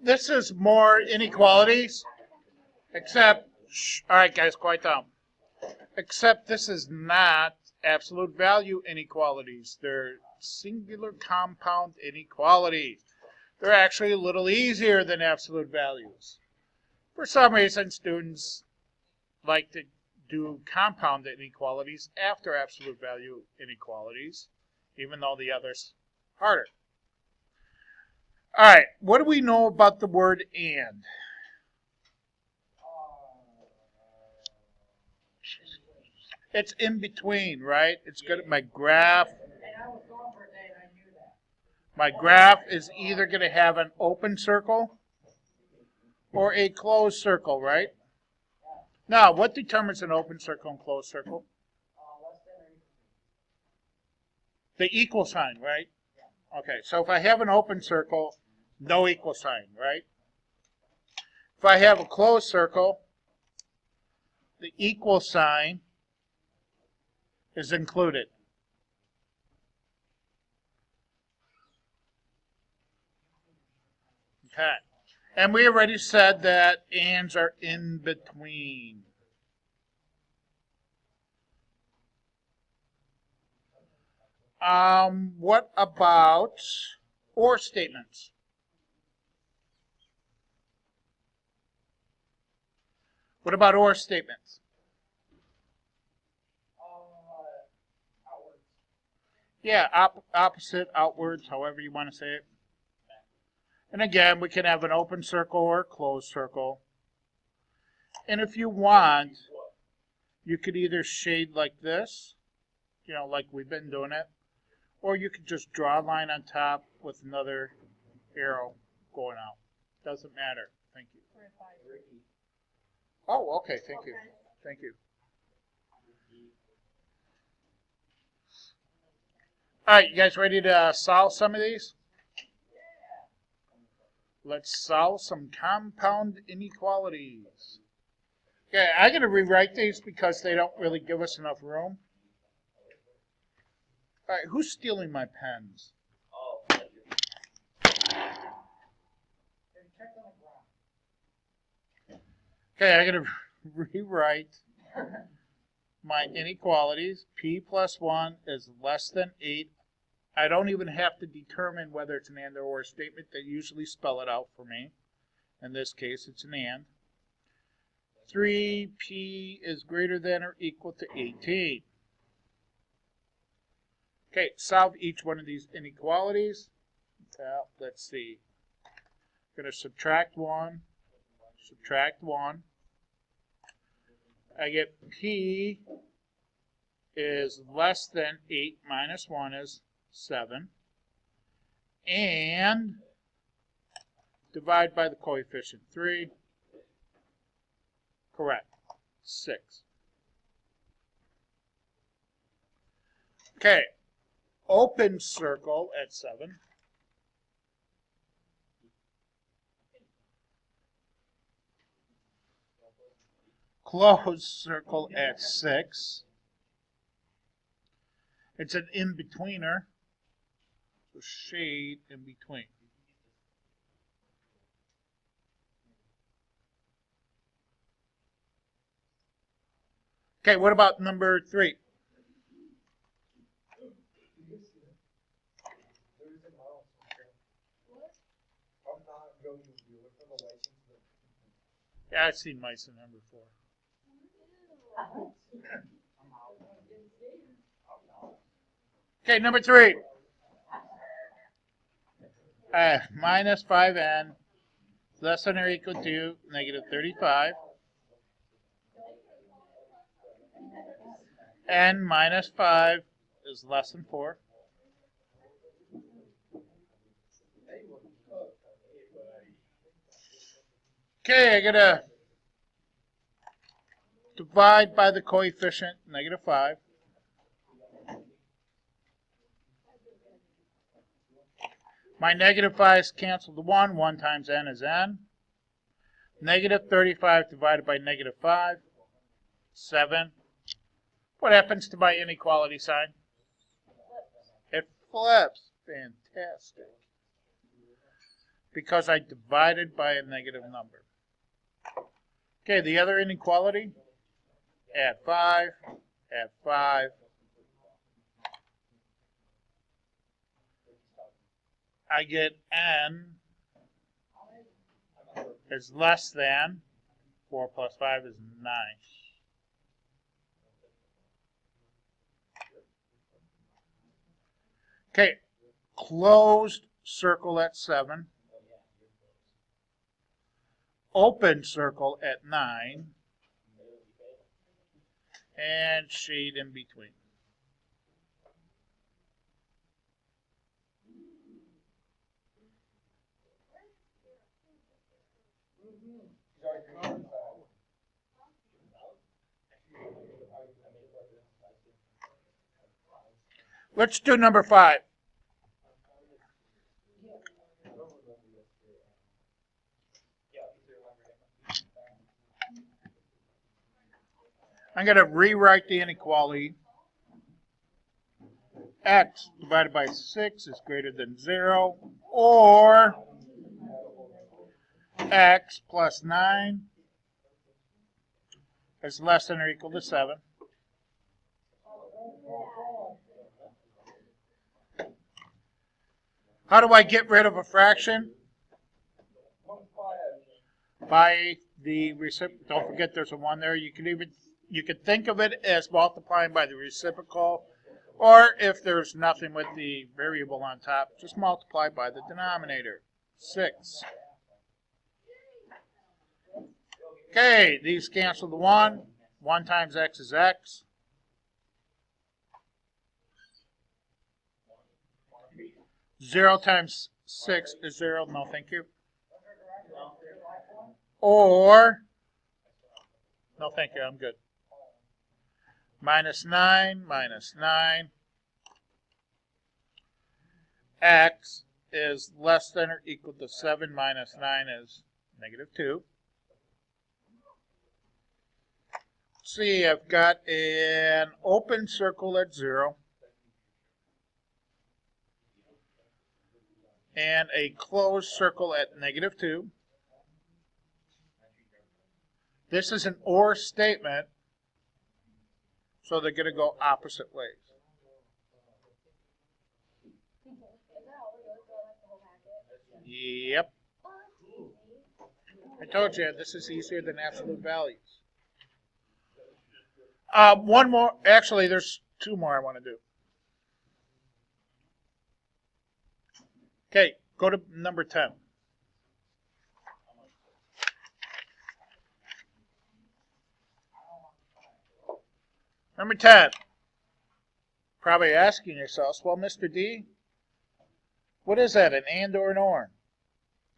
This is more inequalities, except, all right, guys, quiet down. Except this is not absolute value inequalities. They're singular compound inequalities. They're actually a little easier than absolute values. For some reason, students like to do compound inequalities after absolute value inequalities, even though the others are harder. All right, what do we know about the word and? It's in between, right? It's good at my graph. My graph is either going to have an open circle or a closed circle, right? Now, what determines an open circle and closed circle? The equal sign, right? Okay, so if I have an open circle, no equal sign, right? If I have a closed circle, the equal sign is included. Okay. And we already said that ands are in between. What about or statements? What about or statements? Yeah, opposite, outwards, however you want to say it. And again, we can have an open circle or a closed circle. And if you want, you could either shade like this, you know, like we've been doing it, or you could just draw a line on top with another arrow going out. Doesn't matter. Thank you. Oh, okay. Thank you. Thank you. All right, you guys ready to solve some of these? Let's solve some compound inequalities. Okay, I'm going to rewrite these because they don't really give us enough room. All right, who's stealing my pens? Okay, I'm going to rewrite my inequalities. P plus 1 is less than 8. I don't even have to determine whether it's an and or a statement. They usually spell it out for me. In this case, it's an and. 3p is greater than or equal to 18. Okay, solve each one of these inequalities. Let's see. I'm going to subtract 1. Subtract 1. I get p is less than 8 minus 1 is 7. And divide by the coefficient 3. Correct. 6. Okay. Open circle at 7. Closed circle at 6. It's an in-betweener. So shade in between. Okay, what about number 3? Yeah, I've seen mice in number 4. Okay, number 3. Minus 5n less than or equal to negative 35. N minus 5 is less than 4. Okay, I gotta divide by the coefficient, negative 5. My negative 5's cancel to 1. 1 times n is n. Negative 35 divided by negative 5, 7. What happens to my inequality sign? It flips. Fantastic. because I divided by a negative number. Okay, the other inequality, add 5, add 5. I get n is less than 4 plus 5 is 9. Okay, closed circle at 7. Open circle at 9. And shade in between. Let's do number 5. I'm going to rewrite the inequality. X divided by 6 is greater than 0, or x plus 9 is less than or equal to 7. How do I get rid of a fraction? By the reciprocal. Don't forget there's a 1 there. You could think of it as multiplying by the reciprocal, or if there's nothing with the variable on top, just multiply by the denominator, 6. Okay, these cancel the 1. 1 times x is x. Zero times 6 is 0. No, thank you. Or, no, thank you. I'm good. Minus 9, minus 9. X is less than or equal to 7 minus 9 is negative 2. See, I've got an open circle at 0 and a closed circle at negative 2. This is an OR statement, so they're going to go opposite ways. Yep. I told you, this is easier than absolute values. One more. Actually, there's 2 more I want to do. Okay, go to number 10. Number 10. Probably asking yourselves, well, Mr. D, what is that, an and or an or?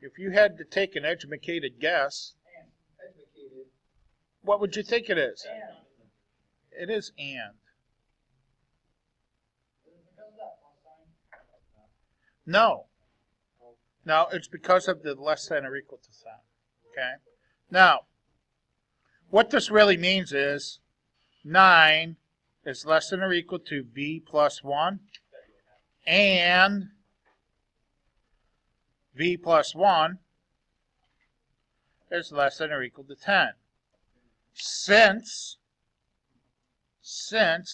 If you had to take an educated guess, what would you think it is? It is and. No. No, it's because of the less than or equal to sign. Okay? Now, what this really means is 9 is less than or equal to b plus 1, and v plus 1 is less than or equal to 10. Since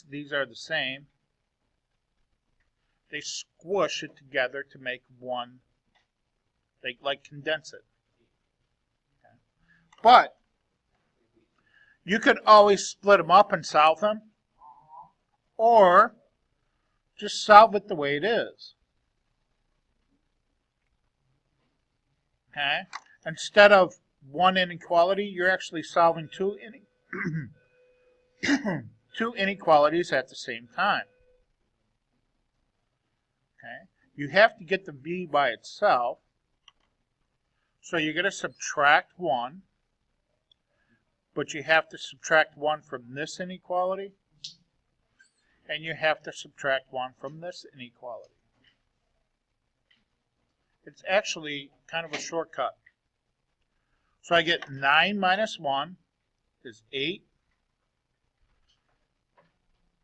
these are the same, they squish it together to make one. They like condense it. Okay. But you could always split them up and solve them, or just solve it the way it is. Okay? Instead of one inequality, you're actually solving two inequalities at the same time. Okay? You have to get the v by itself, so you're going to subtract 1, but you have to subtract 1 from this inequality, and you have to subtract 1 from this inequality. It's actually kind of a shortcut. So I get 9 minus 1 is 8.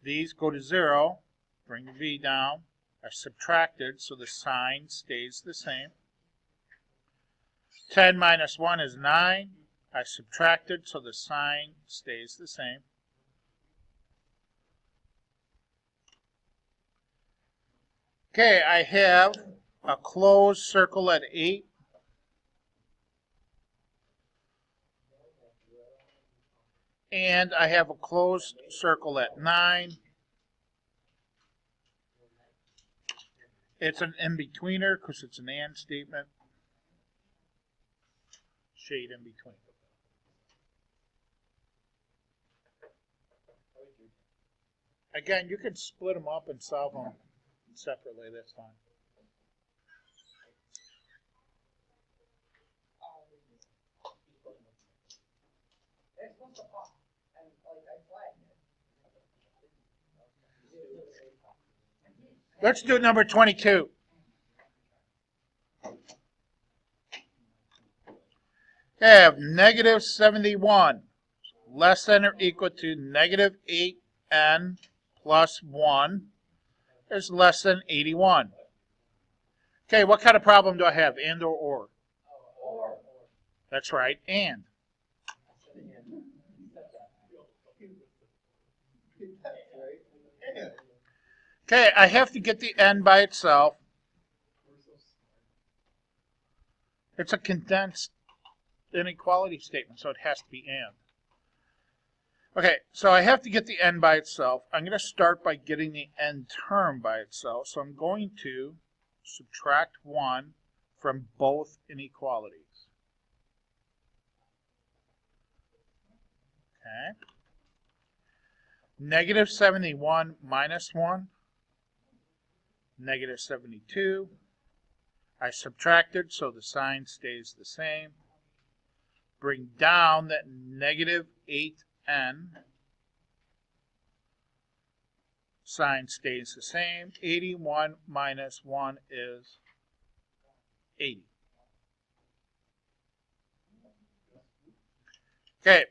These go to 0, bring the v down, are subtracted so the sign stays the same. 10 minus 1 is 9. I subtracted, so the sign stays the same. Okay, I have a closed circle at 8. And I have a closed circle at 9. It's an in-betweener because it's an and statement. Shade in between. Again, you can split them up and solve them separately. That's fine. Let's do number 22. I have negative 71 less than or equal to negative 8n plus 1 is less than 81. Okay, what kind of problem do I have? And or? That's right, and. Okay, I have to get the n by itself. It's a condensed inequality statement, so it has to be and. Okay, so I have to get the n by itself. I'm going to start by getting the n term by itself. So I'm going to subtract 1 from both inequalities. Okay. Negative 71 minus 1. Negative 72. I subtracted, so the sign stays the same. Bring down that negative 8n. Sign stays the same. 81 minus 1 is 80. Okay,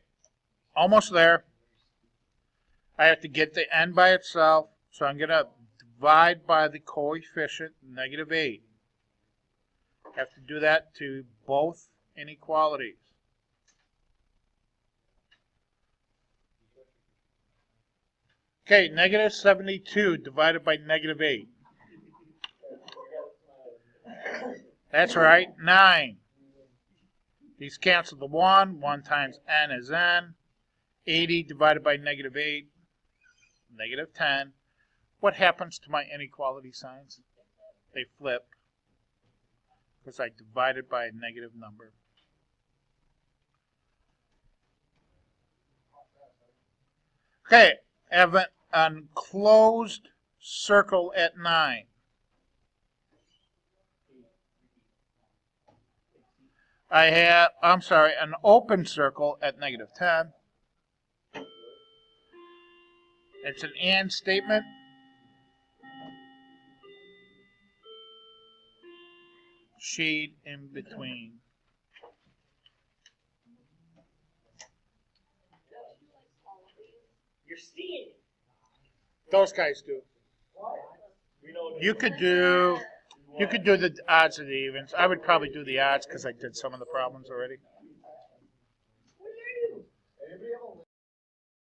almost there. I have to get the n by itself, so I'm going to divide by the coefficient, negative 8. I have to do that to both inequalities. Okay, negative 72 divided by negative 8. That's right, 9. These cancel the 1. 1 times n is n. 80 divided by negative 8, negative 10. What happens to my inequality signs? They flip because I divided by a negative number. Okay, I have an enclosed circle at 9. I have, an open circle at negative 10. It's an and statement. Shade in between. You're seeing it. Those guys do. You could do the odds and the evens. I would probably do the odds because I did some of the problems already.